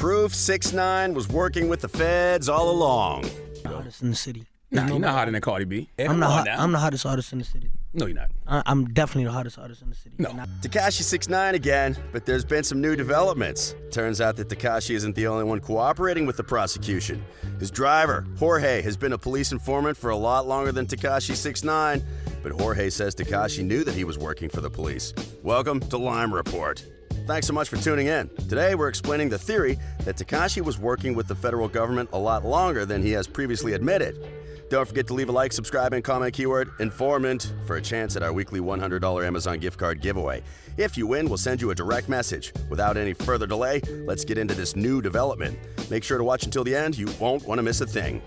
Proof 6ix9ine was working with the feds all along. The hottest in the city. Nah, you're not hotter than Cardi B. I'm the hottest artist in the city. No, you're not. I'm definitely the hottest artist in the city. No. Tekashi 6ix9ine again, but there's been some new developments. Turns out that Tekashi isn't the only one cooperating with the prosecution. His driver, Jorge, has been a police informant for a lot longer than Tekashi 6ix9ine, but Jorge says Tekashi knew that he was working for the police. Welcome to Lime Report. Thanks so much for tuning in. Today we're explaining the theory that Tekashi was working with the federal government a lot longer than he has previously admitted. Don't forget to leave a like, subscribe, and comment keyword informant for a chance at our weekly $100 Amazon gift card giveaway. If you win, we'll send you a direct message. Without any further delay, let's get into this new development. Make sure to watch until the end. You won't want to miss a thing.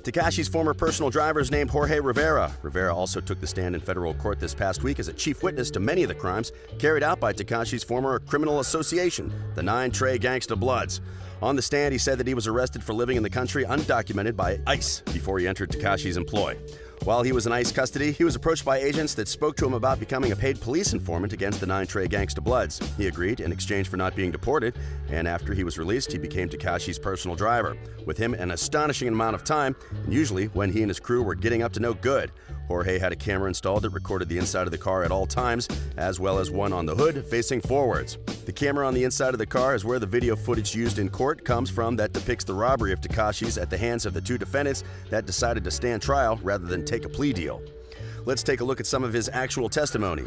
Tekashi's former personal driver is named Jorge Rivera. Rivera also took the stand in federal court this past week as a chief witness to many of the crimes carried out by Tekashi's former criminal association, the 9 Trey Gangsta Bloods. On the stand, he said that he was arrested for living in the country undocumented by ICE before he entered Tekashi's employ. While he was in ICE custody, he was approached by agents that spoke to him about becoming a paid police informant against the 9 Trey Gangsta Bloods. He agreed in exchange for not being deported, and after he was released, he became Tekashi's personal driver. With him an astonishing amount of time, and usually when he and his crew were getting up to no good. Jorge had a camera installed that recorded the inside of the car at all times, as well as one on the hood facing forwards. The camera on the inside of the car is where the video footage used in court comes from that depicts the robbery of Tekashi's at the hands of the 2 defendants that decided to stand trial rather than take a plea deal. Let's take a look at some of his actual testimony.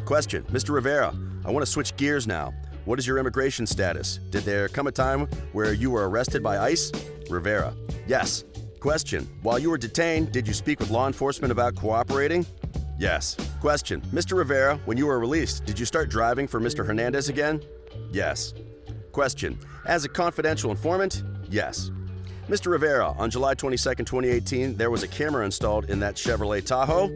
Question: Mr. Rivera, I want to switch gears now. What is your immigration status? Did there come a time where you were arrested by ICE? Rivera: Yes. Question: While you were detained, did you speak with law enforcement about cooperating? Yes. Question: Mr. Rivera, when you were released, did you start driving for Mr. Hernandez again? Yes. Question: As a confidential informant? Yes. Mr. Rivera, on July 22, 2018, there was a camera installed in that Chevrolet Tahoe?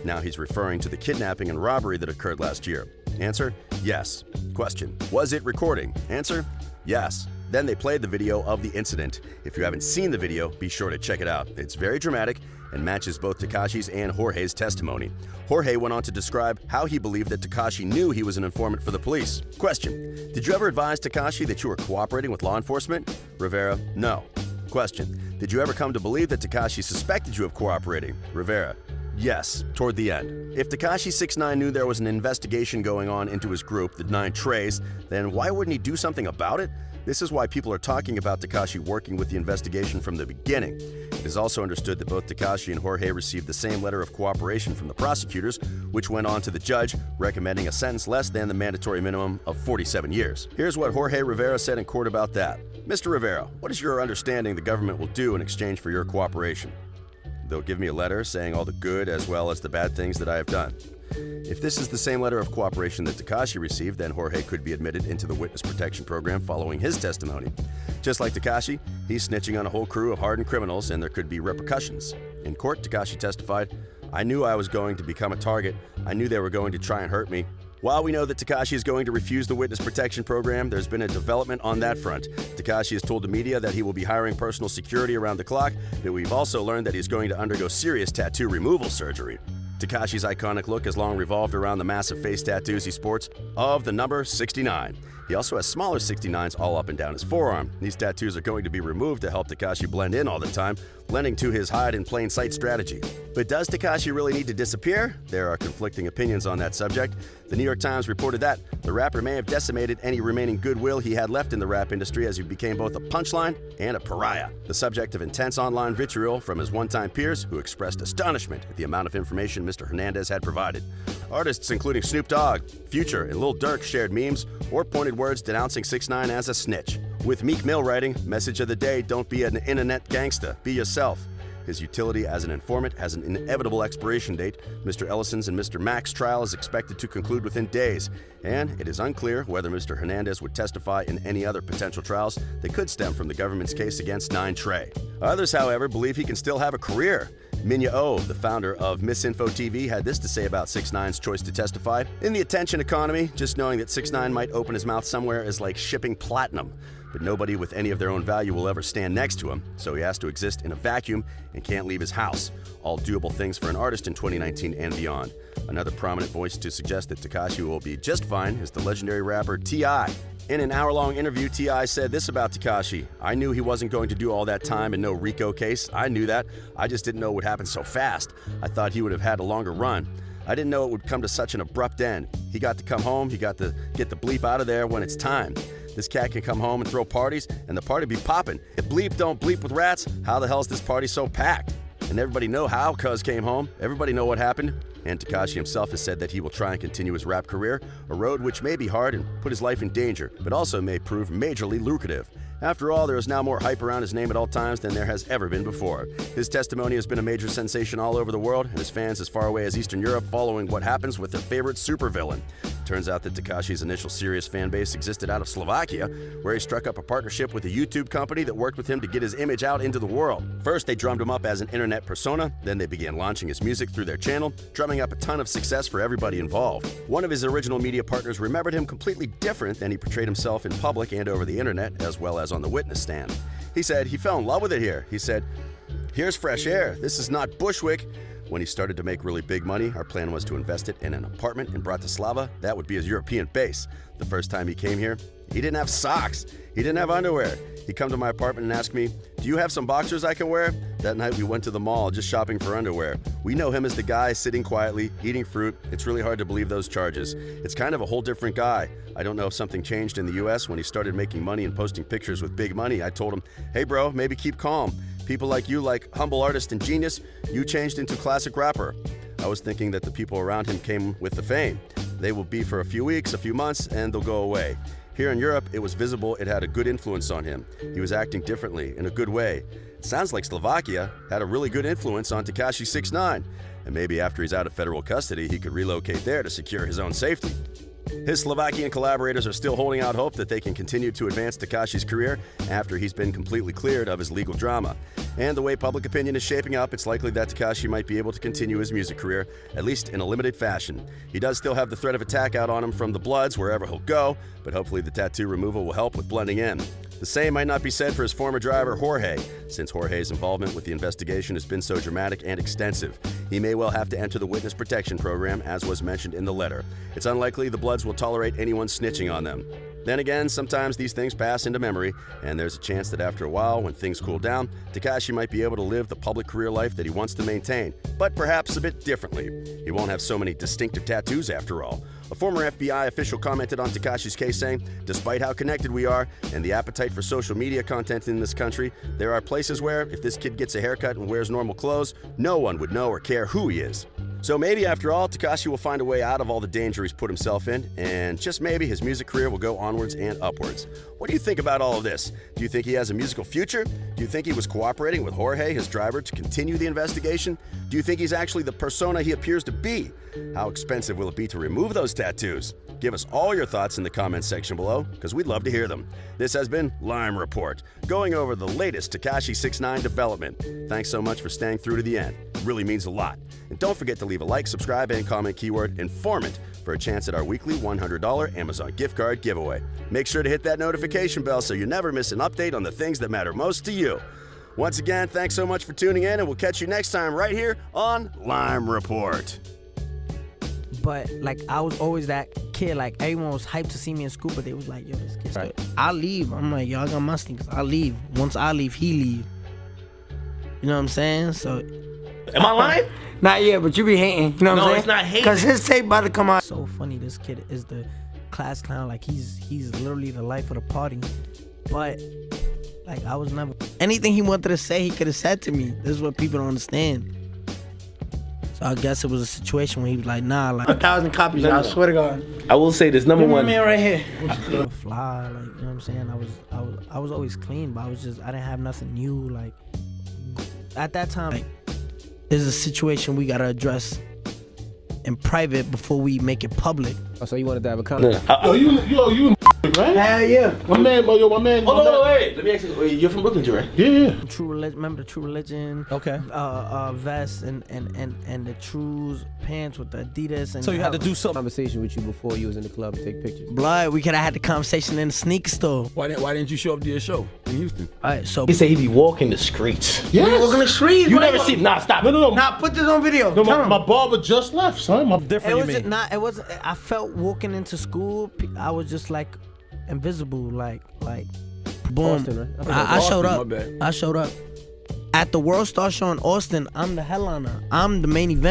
Now he's referring to the kidnapping and robbery that occurred last year. Answer: Yes. Question: Was it recording? Answer: Yes. Then they played the video of the incident. If you haven't seen the video, be sure to check it out. It's very dramatic and matches both Tekashi's and Jorge's testimony. Jorge went on to describe how he believed that Tekashi knew he was an informant for the police. Question: Did you ever advise Tekashi that you were cooperating with law enforcement? Rivera: No. Question: Did you ever come to believe that Tekashi suspected you of cooperating? Rivera: Yes, toward the end. If Tekashi 6ix9ine knew there was an investigation going on into his group, the 9 Treys, then why wouldn't he do something about it? This is why people are talking about Tekashi working with the investigation from the beginning. It is also understood that both Tekashi and Jorge received the same letter of cooperation from the prosecutors, which went on to the judge, recommending a sentence less than the mandatory minimum of 47 years. Here's what Jorge Rivera said in court about that. Mr. Rivera, what is your understanding the government will do in exchange for your cooperation? They'll give me a letter saying all the good as well as the bad things that I have done. If this is the same letter of cooperation that Tekashi received, then Jorge could be admitted into the witness protection program following his testimony. Just like Tekashi, he's snitching on a whole crew of hardened criminals, and there could be repercussions. In court, Tekashi testified, I knew I was going to become a target. I knew they were going to try and hurt me. While we know that Tekashi is going to refuse the witness protection program, there's been a development on that front. Tekashi has told the media that he will be hiring personal security around the clock, but we've also learned that he's going to undergo serious tattoo removal surgery. Tekashi's iconic look has long revolved around the massive face tattoos he sports of the number 69. He also has smaller 69s all up and down his forearm. These tattoos are going to be removed to help Tekashi blend in all the time, lending to his hide-in-plain-sight strategy. But does Tekashi really need to disappear? There are conflicting opinions on that subject. The New York Times reported that the rapper may have decimated any remaining goodwill he had left in the rap industry as he became both a punchline and a pariah, the subject of intense online vitriol from his one-time peers who expressed astonishment at the amount of information Mr. Hernandez had provided. Artists including Snoop Dogg, Future, and Lil Durk shared memes or pointed words denouncing 6ix9ine as a snitch. With Meek Mill writing, message of the day, don't be an internet gangsta, be yourself. His utility as an informant has an inevitable expiration date. Mr. Ellison's and Mr. Mack's trial is expected to conclude within days, and it is unclear whether Mr. Hernandez would testify in any other potential trials that could stem from the government's case against 9 Trey. Others, however, believe he can still have a career. Minya Oh, the founder of Misinfo TV, had this to say about 6ix9ine's choice to testify. In the attention economy, just knowing that 6ix9ine might open his mouth somewhere is like shipping platinum. But nobody with any of their own value will ever stand next to him, so he has to exist in a vacuum and can't leave his house. All doable things for an artist in 2019 and beyond. Another prominent voice to suggest that Tekashi will be just fine is the legendary rapper T.I. In an hour-long interview, T.I. said this about Tekashi: "I knew he wasn't going to do all that time and no RICO case. I knew that. I just didn't know it would happen so fast. I thought he would have had a longer run. I didn't know it would come to such an abrupt end. He got to come home, he got to get the bleep out of there when it's time. This cat can come home and throw parties, and the party be popping. If bleep don't bleep with rats, how the hell's this party so packed? And everybody know how Cuz came home. Everybody know what happened." And Tekashi himself has said that he will try and continue his rap career, a road which may be hard and put his life in danger, but also may prove majorly lucrative. After all, there is now more hype around his name at all times than there has ever been before. His testimony has been a major sensation all over the world, and his fans as far away as Eastern Europe following what happens with their favorite supervillain. Turns out that Tekashi's initial serious fan base existed out of Slovakia, where he struck up a partnership with a YouTube company that worked with him to get his image out into the world. First, they drummed him up as an internet persona, then they began launching his music through their channel, drumming up a ton of success for everybody involved. One of his original media partners remembered him completely different than he portrayed himself in public and over the internet, as well as on the witness stand. He said he fell in love with it here. He said, "Here's fresh air. This is not Bushwick." When he started to make really big money, our plan was to invest it in an apartment in Bratislava. That would be his European base. The first time he came here, he didn't have socks. He didn't have underwear. He'd come to my apartment and ask me, "Do you have some boxers I can wear?" That night we went to the mall just shopping for underwear. We know him as the guy sitting quietly, eating fruit. It's really hard to believe those charges. It's kind of a whole different guy. I don't know if something changed in the US when he started making money and posting pictures with big money. I told him, "Hey bro, maybe keep calm. People like you, like humble artist and genius, you changed into classic rapper." I was thinking that the people around him came with the fame. They will be for a few weeks, a few months, and they'll go away. Here in Europe, it was visible it had a good influence on him. He was acting differently, in a good way. It sounds like Slovakia had a really good influence on Tekashi 6ix9ine, and maybe after he's out of federal custody, he could relocate there to secure his own safety. His Slovakian collaborators are still holding out hope that they can continue to advance Tekashi's career after he's been completely cleared of his legal drama. And the way public opinion is shaping up, it's likely that Tekashi might be able to continue his music career, at least in a limited fashion. He does still have the threat of attack out on him from the Bloods wherever he'll go, but hopefully the tattoo removal will help with blending in. The same might not be said for his former driver, Jorge, since Jorge's involvement with the investigation has been so dramatic and extensive. He may well have to enter the witness protection program, as was mentioned in the letter. It's unlikely the Bloods will tolerate anyone snitching on them. Then again, sometimes these things pass into memory, and there's a chance that after a while, when things cool down, Tekashi might be able to live the public career life that he wants to maintain, but perhaps a bit differently. He won't have so many distinctive tattoos after all. A former FBI official commented on Tekashi's case saying, "Despite how connected we are and the appetite for social media content in this country, there are places where, if this kid gets a haircut and wears normal clothes, no one would know or care who he is." So maybe after all, Tekashi will find a way out of all the danger he's put himself in, and just maybe his music career will go onwards and upwards. What do you think about all of this? Do you think he has a musical future? Do you think he was cooperating with Jorge, his driver, to continue the investigation? Do you think he's actually the persona he appears to be? How expensive will it be to remove those tattoos? Give us all your thoughts in the comments section below, because we'd love to hear them. This has been Lime Report, going over the latest Tekashi 6ix9ine development. Thanks so much for staying through to the end. It really means a lot. And don't forget to leave a like, subscribe, and comment keyword informant for a chance at our weekly $100 Amazon gift card giveaway. Make sure to hit that notification bell so you never miss an update on the things that matter most to you. Once again, thanks so much for tuning in, and we'll catch you next time right here on Lime Report. But like I was always that kid, like everyone was hyped to see me in school, but they was like, "Yo, this kid's good." I'll leave. I'm like, "Y'all got my sneakers." I'll leave. Once I leave, he leave. You know what I'm saying? So am I lying? not yet, but you be hating. You know what I'm saying? No, it's not hating. Cause his tape about to come out. So funny. This kid is the class clown. Like he's literally the life of the party. But like I was never anything he wanted to say, he could have said to me. This is what people don't understand. So I guess it was a situation where he was like, "Nah, like 1,000 copies." I swear to God. I will say this, number one. Man right here. Fly, like, you know what I'm saying? I was always clean, but I didn't have nothing new. Like at that time, like, there's a situation we gotta address in private before we make it public. Oh, so you wanted to have a comment? You right? Hell yeah. My man. Hold on, wait. Let me ask you. You're from Brooklyn, right? Yeah. True Religion. Remember the True Religion? Okay. Vest and the Trues pants with the Adidas. And So you had to do some conversation with you before you was in the club and take pictures. Blood. We could have had the conversation in the sneaker store. Why didn't you show up to your show in Houston? All right, so He said he be walking the streets. Yes. walking the streets. You never see? Nah, stop. No. Nah, put this on video. No, Tell him. my barber just left, son. It wasn't. I felt walking into school. I was just like, invisible, like boom. Austin, right? I showed Austin, up. my bad. I showed up at the World Star Show in Austin. I'm the headliner. I'm the main event.